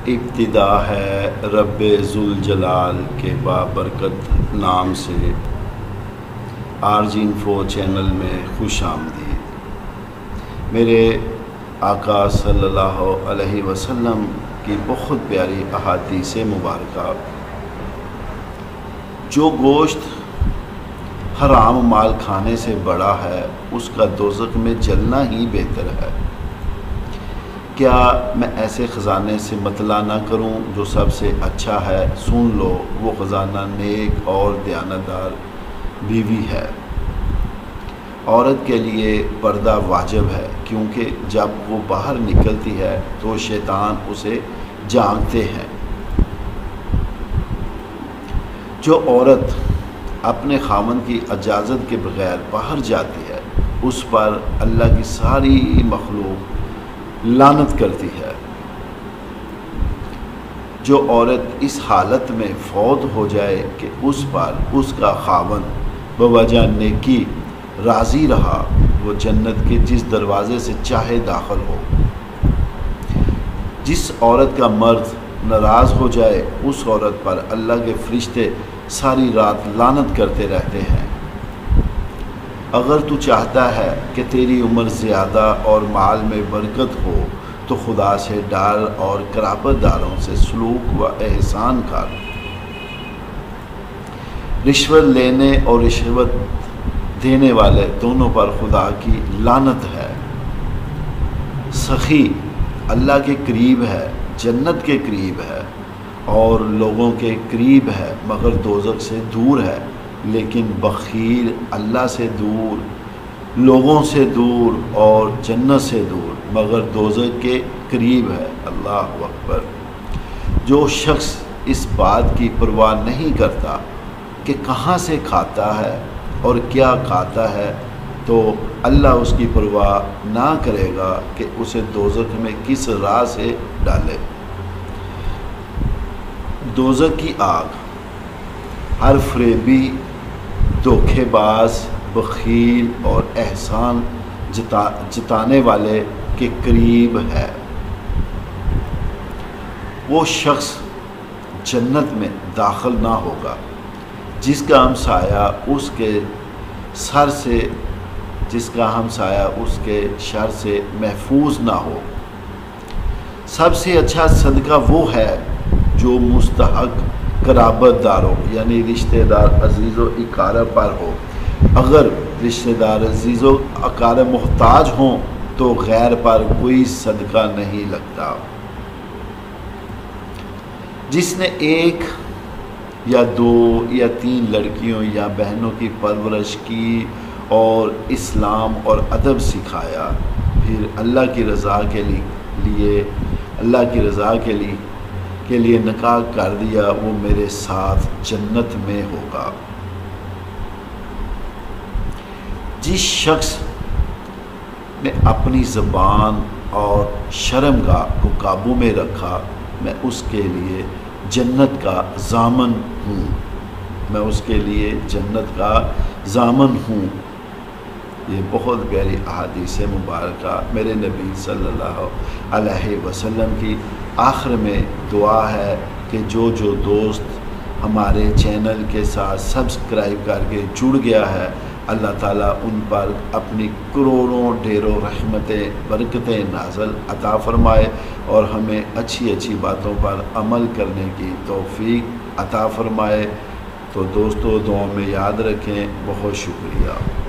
ابتدا ہے رب ذوالجلال کے بابرکت نام سے۔ آرجی انفو چینل میں خوش آمدید۔ میرے آقا صلی اللہ علیہ وسلم کی بہت پیاری احادیث مبارکہ۔ جو گوشت حرام مال کھانے سے بڑا ہے اس کا دوزخ میں جلنا ہی بہتر ہے۔ کیا میں ایسے خزانے سے مطلع نہ کروں جو سب سے اچھا ہے؟ سن لو، وہ خزانہ نیک اور دیانتدار بیوی ہے۔ عورت کے لیے پردہ واجب ہے، کیونکہ جب وہ باہر نکلتی ہے تو شیطان اسے جھانکتے ہیں۔ جو عورت اپنے خاوند کی اجازت کے بغیر باہر جاتی ہے اس پر اللہ کی ساری مخلوق لعنت کرتی ہے۔ جو عورت اس حالت میں فوت ہو جائے کہ اس پر اس کا خاوند بوجہ نیکی راضی رہا، وہ جنت کے جس دروازے سے چاہے داخل ہو۔ جس عورت کا مرد ناراض ہو جائے اس عورت پر اللہ کے فرشتے ساری رات لعنت کرتے رہتے ہیں۔ اگر تو چاہتا ہے کہ تیری عمر زیادہ اور مال میں برکت ہو تو خدا سے ڈر اور قرابت داروں سے سلوک و احسان کر۔ رشوت لینے اور رشوت دینے والے دونوں پر خدا کی لعنت ہے۔ سخی اللہ کے قریب ہے، جنت کے قریب ہے اور لوگوں کے قریب ہے مگر دوزخ سے دور ہے۔ لیکن بخیل اللہ سے دور، لوگوں سے دور اور جنت سے دور مگر دوزخ کے قریب ہے۔ اللہ اکبر۔ جو شخص اس بات کی پرواہ نہیں کرتا کہ کہاں سے کھاتا ہے اور کیا کھاتا ہے تو اللہ اس کی پرواہ نہ کرے گا کہ اسے دوزخ میں کس راہ سے ڈالے۔ دوزخ کی آگ ہر فریبی، دھوکے باز، بخیل اور احسان جتانے والے کے قریب ہے۔ وہ شخص جنت میں داخل نہ ہوگا جس کا ہمسایہ اس کے سر سے اس کے شر سے محفوظ نہ ہو۔ سب سے اچھا صدقہ وہ ہے جو مستحق قرابت داروں یعنی رشتہ دار عزیز و اقارب پر ہو۔ اگر رشتہ دار عزیز و اقارب محتاج ہوں تو غیر پر کوئی صدقہ نہیں لگتا۔ جس نے ایک یا دو یا تین لڑکیوں یا بہنوں کی پرورش کی اور اسلام اور ادب سکھایا، پھر اللہ کی رضا کے لیے نکاح کر دیا، وہ میرے ساتھ جنت میں ہوگا۔ جس شخص نے اپنی زبان اور شرمگاہ کو قابو میں رکھا، میں اس کے لیے جنت کا ضامن ہوں۔ یہ بہت پیاری احادیث مبارکہ میرے نبی صلی اللہ علیہ وسلم کی آخر میں دعا ہے کہ جو دوست ہمارے چینل کے ساتھ سبسکرائب کر کے جڑ گیا ہے، اللہ تعالیٰ ان پر اپنی کروڑوں ڈھیروں رحمتیں برکتیں نازل عطا فرمائے اور ہمیں اچھی باتوں پر عمل کرنے کی توفیق عطا فرمائے۔ تو دوستو دعاؤں میں یاد رکھیں۔ بہت شکریہ۔